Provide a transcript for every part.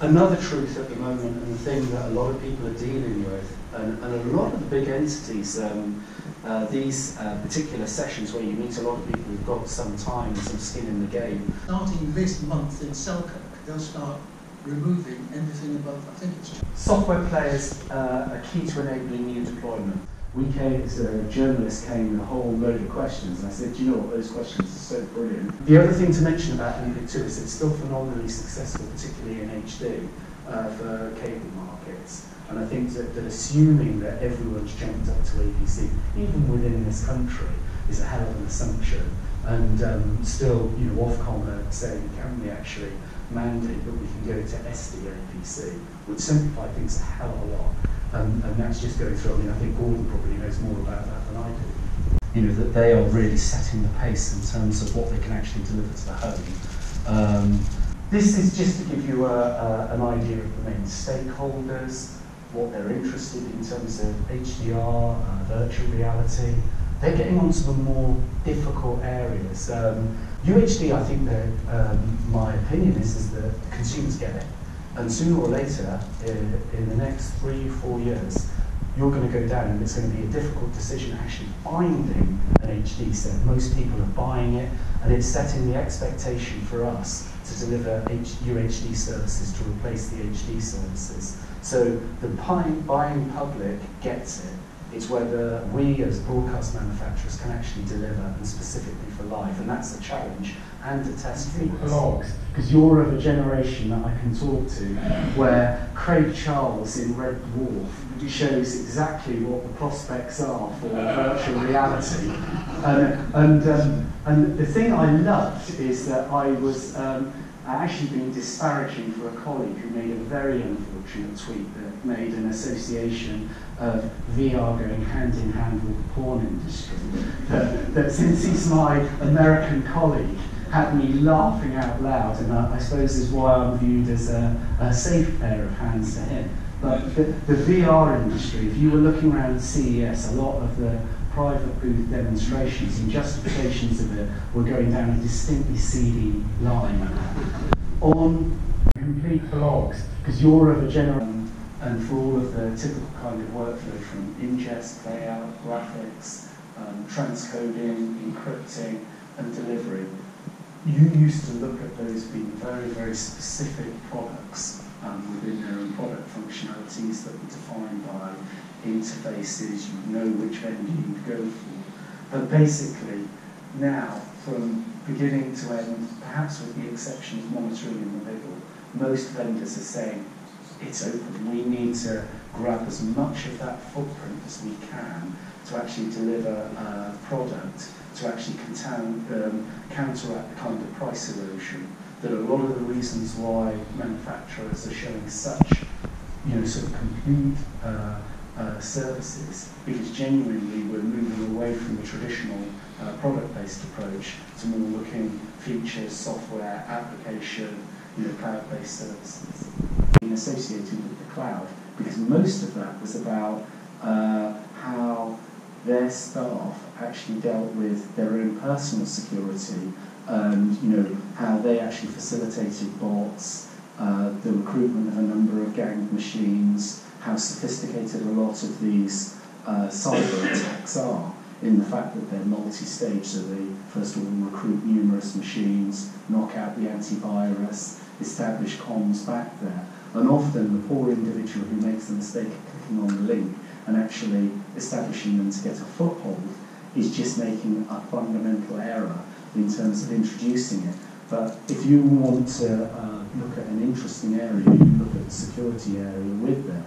Another truth at the moment, and the thing that a lot of people are dealing with, and a lot of the big entities, these particular sessions where you meet a lot of people who've got some time and some skin in the game. Starting this month in Selkirk, they'll start removing everything above, I think it's... Software players are key to enabling new deployment. We came, as a journalist, came with a whole load of questions, and I said, do you know what, those questions are so brilliant. The other thing to mention about NBIT 2 is it's still phenomenally successful, particularly in HD, for cable markets. And I think that assuming that everyone's jumped up to APC, even within this country, is a hell of an assumption. And still, you know, Ofcom are saying, can we actually mandate that we can go to SD APC, would simplify things a hell of a lot. And that's just going through. I mean, I think Gordon probably knows more about that than I do. You know, that they are really setting the pace in terms of what they can actually deliver to the home. This is just to give you an idea of the main stakeholders, what they're interested in terms of HDR, virtual reality. They're getting onto the more difficult areas. UHD, I think that my opinion is that consumers get it. And sooner or later, in the next 3-4 years, you're going to go down and it's going to be a difficult decision actually finding an HD set. Most people are buying it, and it's setting the expectation for us to deliver UHD services to replace the HD services. So the buying public gets it. It's whether we as broadcast manufacturers can actually deliver, and specifically for live, and that's a challenge and a test for blogs. Because you're of a generation that I can talk to where Craig Charles in Red Dwarf shows exactly what the prospects are for virtual reality. And the thing I loved is that I was actually being disparaging for a colleague who made a very unfortunate tweet that made an association of VR going hand in hand with the porn industry. That since he's my American colleague, had me laughing out loud, and I suppose is why I'm viewed as a safe pair of hands to him. But the VR industry, if you were looking around CES, a lot of the private booth demonstrations and justifications of it were going down a distinctly seedy line on complete blogs, because you're of a generation, and for all of the typical kind of workflow from ingest, layout, graphics, transcoding, encrypting, and delivery. You used to look at those being very, very specific products within their own product functionalities that were defined by interfaces. You know which vendor you'd go for. But basically, now, from beginning to end, perhaps with the exception of monitoring in the middle, most vendors are saying, it's open. We need to grab as much of that footprint as we can to actually deliver a product to actually counteract the kind of price erosion that a lot of the reasons why manufacturers are showing such, you know, sort of complete services, because genuinely we're moving away from the traditional product-based approach to more looking features, software, application, you know, cloud-based services. Being associated with the cloud, because most of that was about how their staff actually dealt with their own personal security, and you know how they actually facilitated bots, the recruitment of a number of gang machines, how sophisticated a lot of these cyber attacks are, in the fact that they're multi-stage, so they first of all recruit numerous machines, knock out the antivirus, establish comms back there, and often the poor individual who makes the mistake of clicking on the link and actually establishing them to get a foothold is just making a fundamental error in terms of introducing it. But if you want to look at an interesting area, you look at the security area with them.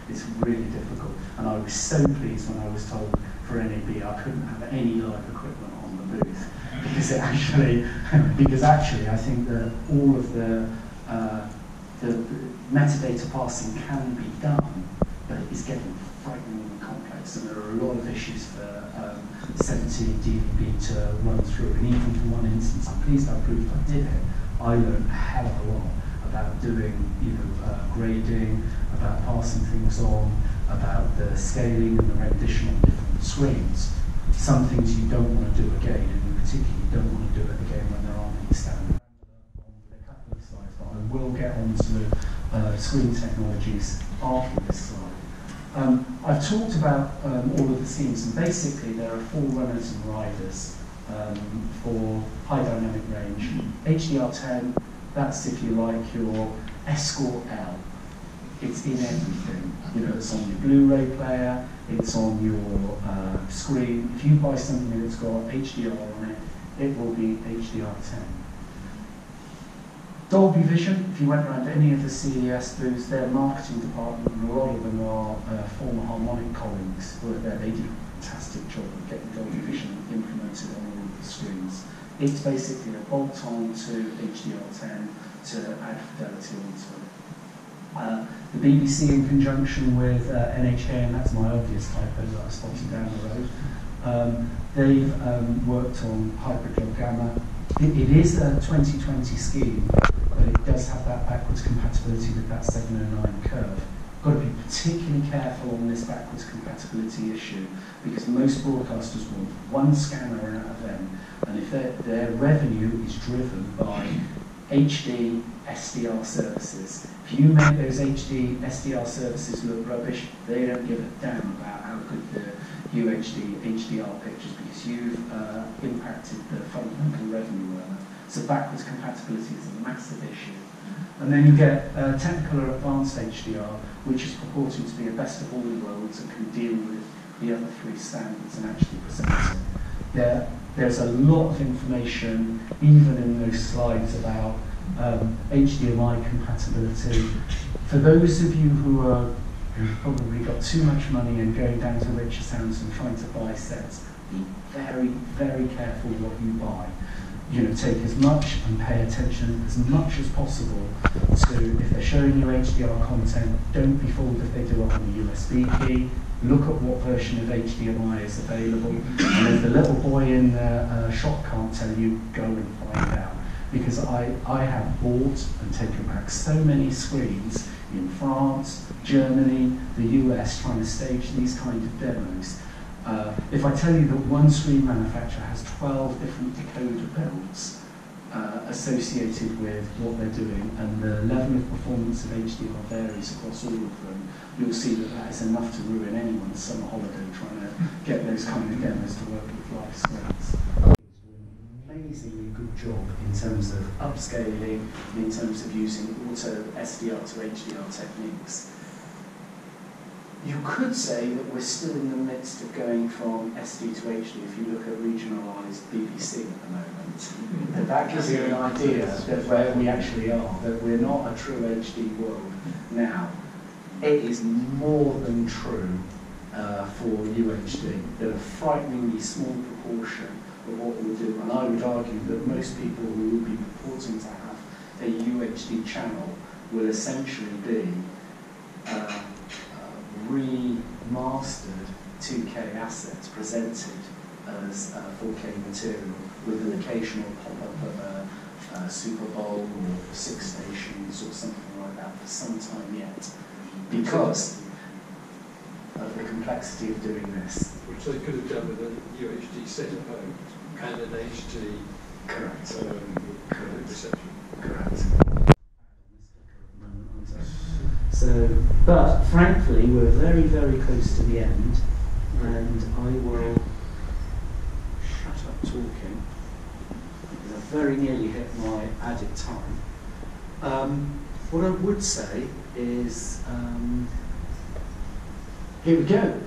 It's really difficult, and I was so pleased when I was told for NAB I couldn't have any live equipment on the booth, because actually I think that all of the metadata parsing can be done, but it's getting frighteningly complex, and there are a lot of issues for 70 dB to run through, and even for one instance, I'm pleased I proved I did it, I learned a hell of a lot about doing, you know, grading, about passing things on, about the scaling and the rendition on different screens. Some things you don't want to do again, and you particularly don't want to do it again when there aren't any standard on a couple of slides, but I will get on to screen technologies after this slide. I've talked about all of the schemes, and basically there are 4 runners and riders for high dynamic range. HDR10, that's if you like your Escort L. It's in everything. You know, it's on your Blu-ray player, it's on your screen. If you buy something that's got HDR on it, it will be HDR10. Dolby Vision, if you went around any of the CES booths, their marketing department, and a lot of them are former Harmonic colleagues who are there. They do a fantastic job of getting Dolby Vision implemented on all of the screens. It's basically a bolt-on to HDR10 to add fidelity onto it. The BBC, in conjunction with NHK, and that's my obvious typo that I spotted down the road, they've worked on hypergel gamma. It is a 2020 scheme, but it does have that backwards compatibility with that 709 curve. Got to be particularly careful on this backwards compatibility issue, because most broadcasters want one scanner out of them, and if their revenue is driven by HD SDR services, if you make those HD SDR services look rubbish, they don't give a damn about how good the UHD HDR pictures, because you've impacted the fundamental revenue earner. So backwards compatibility is a massive issue. And then you get technical or advanced HDR, which is purported to be a best of all worlds and can deal with the other 3 standards and actually present it. There's a lot of information, even in those slides, about HDMI compatibility. For those of you who've probably got too much money and going down to Richer Sounds and trying to buy sets, be very, very careful what you buy. You know, take as much and pay attention as much as possible to, if they're showing you HDR content, don't be fooled if they do it on the USB key. Look at what version of HDMI is available, and if the little boy in the shop can't tell you, go and find out. Because I have bought and taken back so many screens in France, Germany, the US, trying to stage these kind of demos. If I tell you that one screen manufacturer has 12 different decoder builds associated with what they're doing, and the level of performance of HDR varies across all of them, you'll see that that is enough to ruin anyone's summer holiday trying to get those kind of demos to work with live screens. Amazingly good job in terms of upscaling, in terms of using auto SDR to HDR techniques. You could say that we're still in the midst of going from SD to HD if you look at regionalised BBC at the moment. But that gives you an idea of where we actually are, that we're not a true HD world now. It is more than true for UHD. They're a frighteningly small proportion of what we'll do, and I would argue that most people who will be purporting to have a UHD channel will essentially be remastered 2K assets presented as 4K material with an occasional pop-up of a Super Bowl or 6 stations or something like that for some time yet, because of the complexity of doing this. Which they could have done with a UHD set at home and an HD reception. Correct. So, but frankly, we're very, very close to the end, and I will shut up talking, because I've very nearly hit my added time. What I would say is, here we go.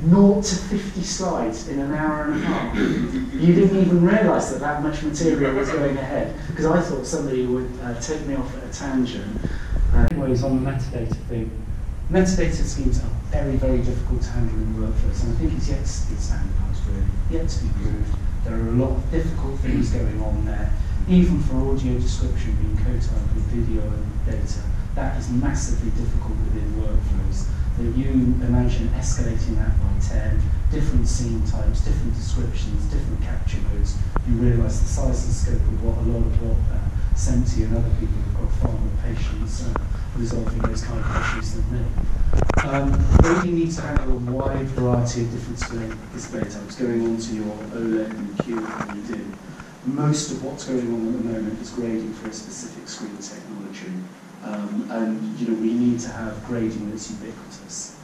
0 to 50 slides in an hour and a half. You didn't even realise that that much material was going ahead, because I thought somebody would take me off at a tangent. Anyways, on the metadata thing, metadata schemes are very, very difficult to handle in workflows, and I think it's yet to be standardised, really, yet to be proved. There are a lot of difficult things going on there, even for audio description being co-typed with video and data. That is massively difficult within workflows. That you imagine escalating that by 10, different scene types, different descriptions, different capture modes, you realise the size and scope of what a lot of what Senti and other people have got far more patience resolving those kind of issues than me. Really need to handle a wide variety of different display types, going on to your OLED and QLED. Most of what's going on at the moment is grading for a specific screen technology. And you know, we need to have grading that's ubiquitous.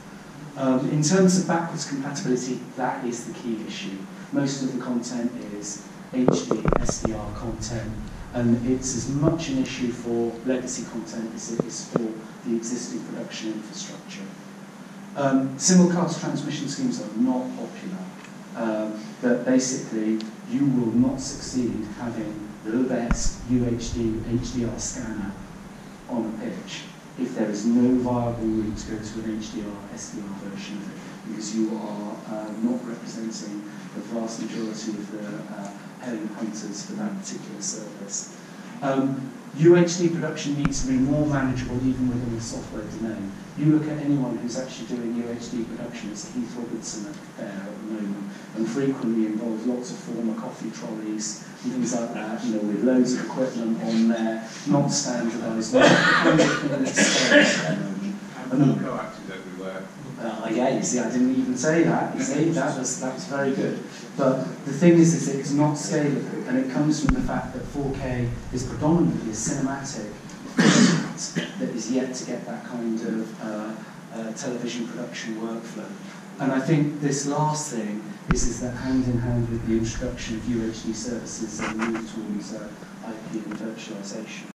In terms of backwards compatibility, that is the key issue. Most of the content is HD, SDR content, and it's as much an issue for legacy content as it is for the existing production infrastructure. Simulcast transmission schemes are not popular, but basically you will not succeed having the best UHD, HDR scanner on a pitch if there is no viable route to go to an HDR, SDR version of it, because you are not representing the vast majority of the paying hunters for that particular service. UHD production needs to be more manageable even within the software domain. You look at anyone who's actually doing UHD production, it's Keith Robertson at there at the moment, and frequently involves lots of former coffee trolleys and things like that, you know, with loads of equipment on there, not standardised, not the kind of thing that's scarce at the moment. And coaxes everywhere. Yeah, you see, I didn't even say that. You see, that was very good. But the thing is it's not scalable, and it comes from the fact that 4K is predominantly a cinematic format that is yet to get that kind of television production workflow. And I think this last thing is that hand in hand with the introduction of UHD services and move towards IP and virtualization.